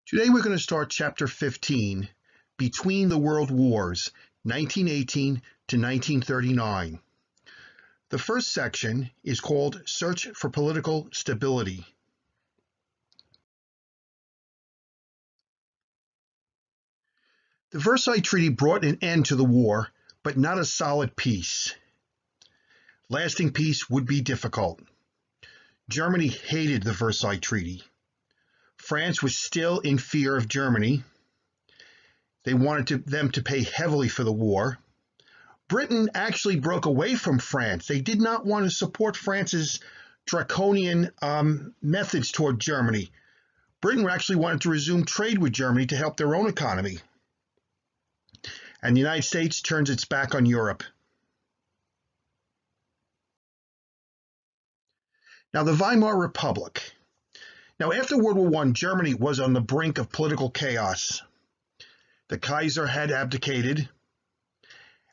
Today we're going to start Chapter 15, Between the World Wars, 1918 to 1939. The first section is called Search for Political Stability. The Versailles Treaty brought an end to the war, but not a solid peace. Lasting peace would be difficult. Germany hated the Versailles Treaty. France was still in fear of Germany. They wanted them to pay heavily for the war. Britain actually broke away from France. They did not want to support France's draconian methods toward Germany. Britain actually wanted to resume trade with Germany to help their own economy. And the United States turns its back on Europe. Now, the Weimar Republic. Now, after World War I, Germany was on the brink of political chaos. The Kaiser had abdicated,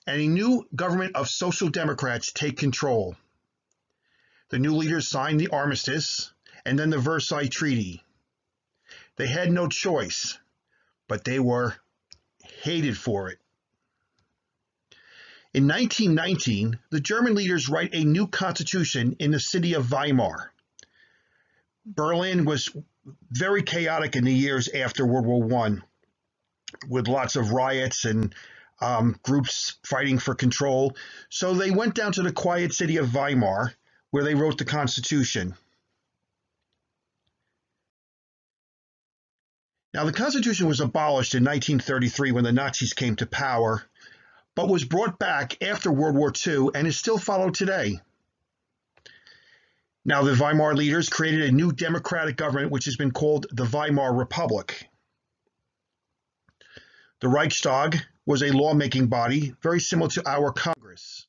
and a new government of social democrats take control. The new leaders signed the armistice and then the Versailles Treaty. They had no choice, but they were hated for it. In 1919, the German leaders write a new constitution in the city of Weimar. Berlin was very chaotic in the years after World War I, with lots of riots and groups fighting for control. So they went down to the quiet city of Weimar, where they wrote the Constitution. Now, the Constitution was abolished in 1933 when the Nazis came to power, but was brought back after World War II and is still followed today. Now, the Weimar leaders created a new democratic government, which has been called the Weimar Republic. The Reichstag was a lawmaking body, very similar to our Congress.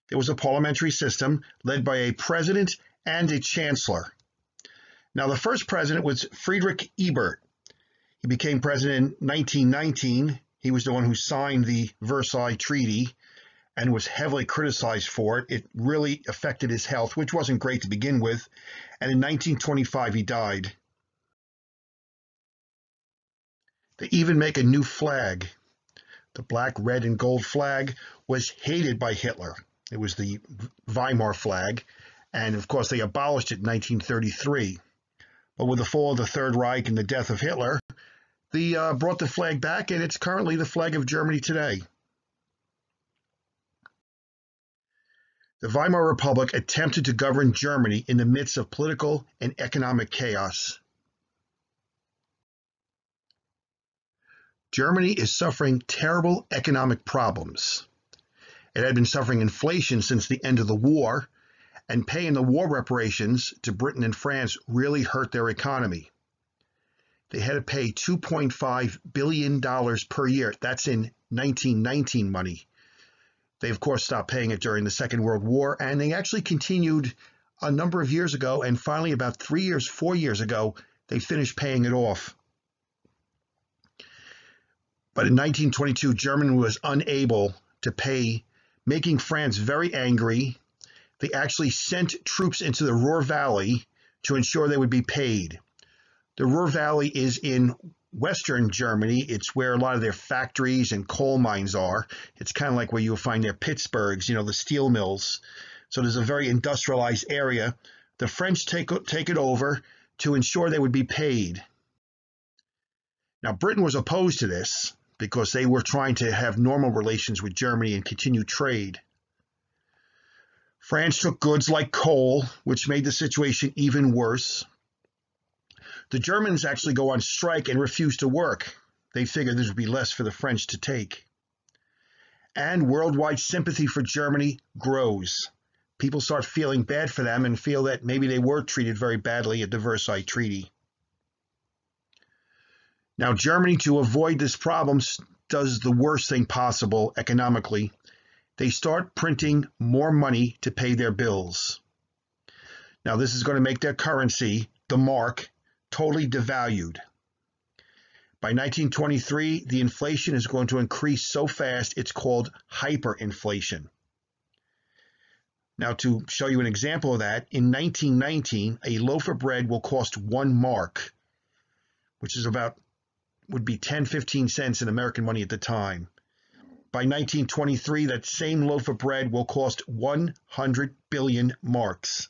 There was a parliamentary system led by a president and a chancellor. Now, the first president was Friedrich Ebert. He became president in 1919. He was the one who signed the Versailles Treaty and was heavily criticized for it. It really affected his health, which wasn't great to begin with. And in 1925, he died. They even make a new flag. The black, red, and gold flag was hated by Hitler. It was the Weimar flag. And of course, they abolished it in 1933. But with the fall of the Third Reich and the death of Hitler, they brought the flag back, and it's currently the flag of Germany today. The Weimar Republic attempted to govern Germany in the midst of political and economic chaos. Germany is suffering terrible economic problems. It had been suffering inflation since the end of the war, and paying the war reparations to Britain and France really hurt their economy. They had to pay $2.5 billion per year. That's in 1919 money. They, of course, stopped paying it during the Second World War, and they actually continued a number of years ago, and finally about 4 years ago, they finished paying it off. But in 1922, Germany was unable to pay, making France very angry. They actually sent troops into the Ruhr Valley to ensure they would be paid. The Ruhr Valley is in western Germany. It's where a lot of their factories and coal mines are. It's kind of like where you'll find their Pittsburghs, the steel mills. So there's a very industrialized area. The French take it over to ensure they would be paid. Now, Britain was opposed to this because they were trying to have normal relations with Germany and continue trade. France took goods like coal, which made the situation even worse. The Germans actually go on strike and refuse to work. They figured there would be less for the French to take. And worldwide sympathy for Germany grows. People start feeling bad for them and feel that maybe they were treated very badly at the Versailles Treaty. Now, Germany, to avoid this problem, does the worst thing possible economically. They start printing more money to pay their bills. Now, this is going to make their currency, the mark, totally devalued. By 1923, the inflation is going to increase so fast, it's called hyperinflation. Now, to show you an example of that, in 1919, a loaf of bread will cost 1 mark, which is would be 10, 15 cents in American money at the time. By 1923, that same loaf of bread will cost 100 billion marks.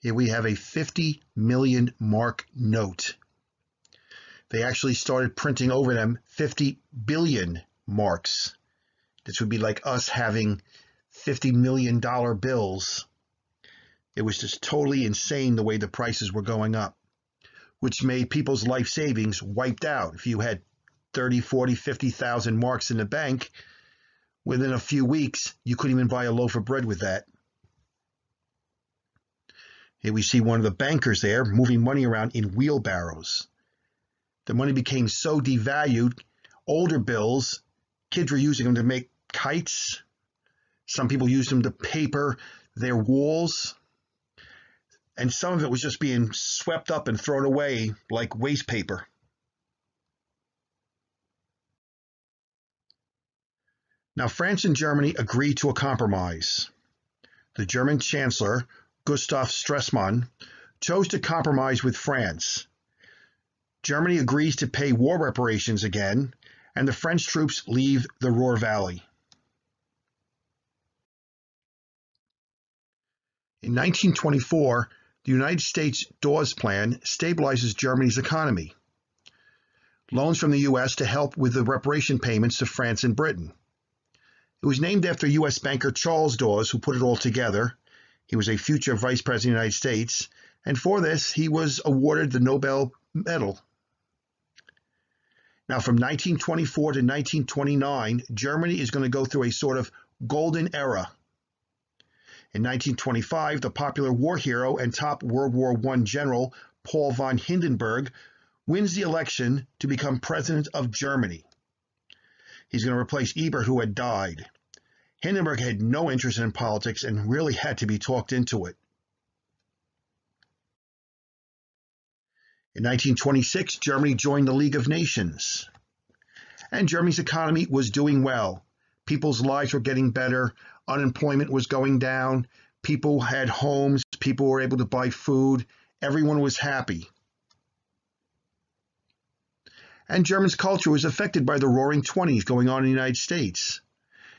Here we have a 50 million mark note. They actually started printing over them 50 billion marks. This would be like us having $50 million bills. It was just totally insane the way the prices were going up, which made people's life savings wiped out. If you had 30, 40, 50,000 marks in the bank, within a few weeks, you couldn't even buy a loaf of bread with that. Here we see one of the bankers there moving money around in wheelbarrows. The money became so devalued, older bills, kids were using them to make kites. Some people used them to paper their walls. And some of it was just being swept up and thrown away like waste paper. Now, France and Germany agreed to a compromise. The German Chancellor, Gustav Stresemann, chose to compromise with France. Germany agrees to pay war reparations again, and the French troops leave the Ruhr Valley. In 1924, the United States Dawes Plan stabilizes Germany's economy. Loans from the U.S. to help with the reparation payments to France and Britain. It was named after U.S. banker Charles Dawes, who put it all together. He was a future Vice President of the United States, and for this, he was awarded the Nobel Medal. Now, from 1924 to 1929, Germany is going to go through a sort of golden era. In 1925, the popular war hero and top World War I general Paul von Hindenburg wins the election to become president of Germany. He's going to replace Ebert, who had died. Hindenburg had no interest in politics and really had to be talked into it. In 1926, Germany joined the League of Nations. And Germany's economy was doing well. People's lives were getting better. Unemployment was going down. People had homes. People were able to buy food. Everyone was happy. And Germany's culture was affected by the Roaring '20s going on in the United States,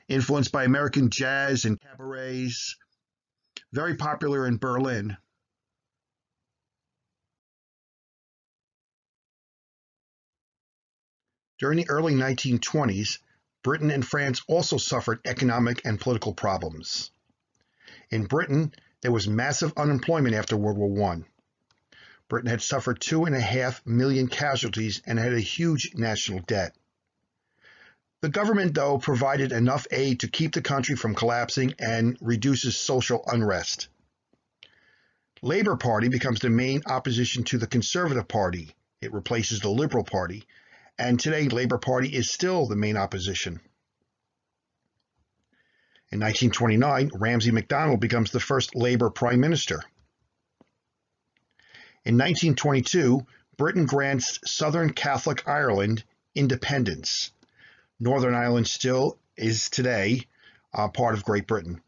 influenced by American jazz and cabarets, very popular in Berlin. During the early 1920s, Britain and France also suffered economic and political problems. In Britain, there was massive unemployment after World War I. Britain had suffered 2.5 million casualties and had a huge national debt. The government, though, provided enough aid to keep the country from collapsing and reduces social unrest. Labour Party becomes the main opposition to the Conservative Party. It replaces the Liberal Party. And today, Labour Party is still the main opposition. In 1929, Ramsay MacDonald becomes the first Labour Prime Minister. In 1922, Britain grants Southern Catholic Ireland independence. Northern Ireland still is today part of Great Britain.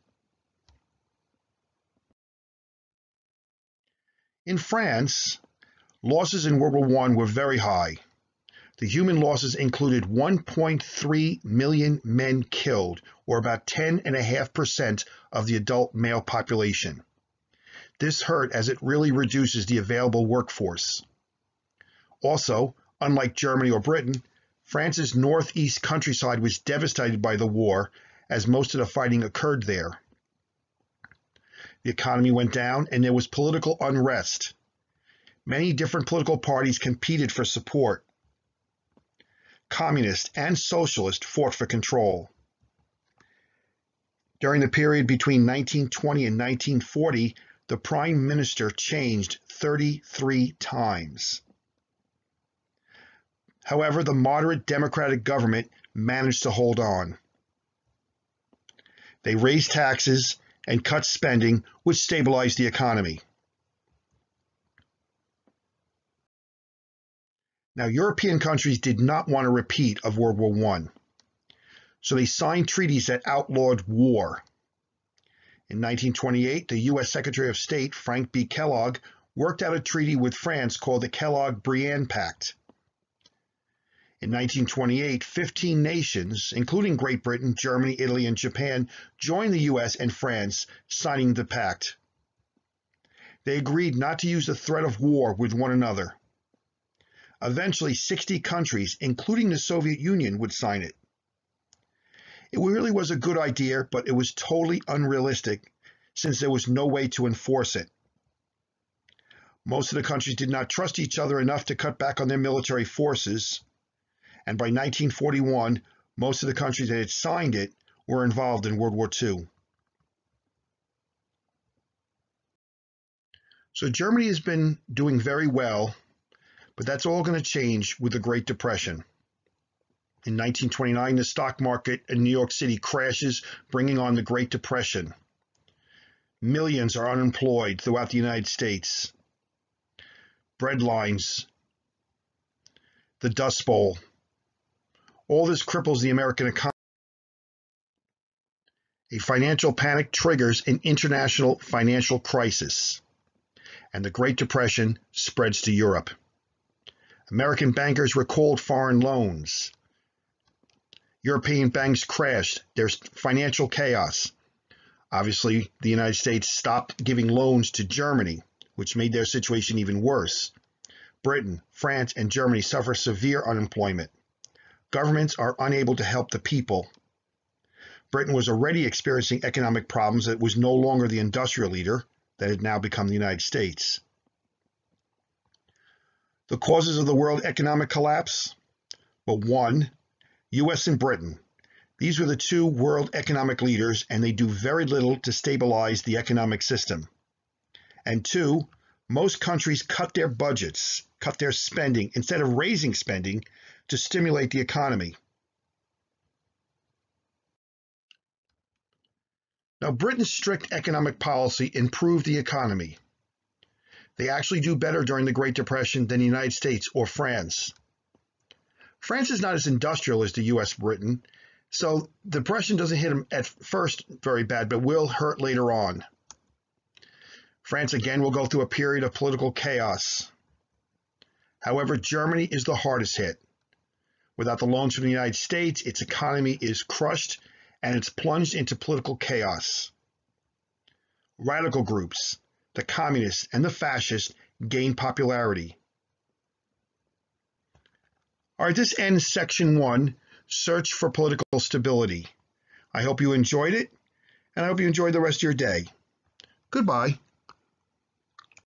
In France, losses in World War I were very high. The human losses included 1.3 million men killed, or about 10.5% of the adult male population. This hurt as it really reduces the available workforce. Also, unlike Germany or Britain, France's northeast countryside was devastated by the war, as most of the fighting occurred there. The economy went down and there was political unrest. Many different political parties competed for support. Communist and socialist fought for control. During the period between 1920 and 1940, the prime minister changed 33 times. However, the moderate democratic government managed to hold on. They raised taxes and cut spending, which stabilized the economy. Now, European countries did not want a repeat of World War I. So they signed treaties that outlawed war. In 1928, the U.S. Secretary of State, Frank B. Kellogg, worked out a treaty with France called the KelloggBriand Pact. In 1928, 15 nations, including Great Britain, Germany, Italy, and Japan, joined the U.S. and France, signing the pact. They agreed not to use the threat of war with one another. Eventually, 60 countries, including the Soviet Union, would sign it. It really was a good idea, but it was totally unrealistic since there was no way to enforce it. Most of the countries did not trust each other enough to cut back on their military forces, and by 1941, most of the countries that had signed it were involved in World War II. So Germany has been doing very well, but that's all going to change with the Great Depression. In 1929, the stock market in New York City crashes, bringing on the Great Depression. Millions are unemployed throughout the United States. Bread lines, the Dust Bowl, all this cripples the American economy. A financial panic triggers an international financial crisis, and the Great Depression spreads to Europe. American bankers recalled foreign loans. European banks crashed. There's financial chaos. Obviously, the United States stopped giving loans to Germany, which made their situation even worse. Britain, France, and Germany suffer severe unemployment. Governments are unable to help the people. Britain was already experiencing economic problems. It was no longer the industrial leader that had now become the United States. The causes of the world economic collapse? Well, one, U.S. and Britain. These were the two world economic leaders, and they do very little to stabilize the economic system. And two, most countries cut their budgets, cut their spending, instead of raising spending to stimulate the economy. Now, Britain's strict economic policy improved the economy. They actually do better during the Great Depression than the United States or France. France is not as industrial as the U.S. Britain, so the depression doesn't hit them at first very bad, but will hurt later on. France again will go through a period of political chaos. However, Germany is the hardest hit. Without the loans from the United States, its economy is crushed and it's plunged into political chaos. Radical groups, the communists and the fascists, gain popularity. All right, this ends section 1, Search for Political Stability. I hope you enjoyed it, and I hope you enjoy the rest of your day. Goodbye.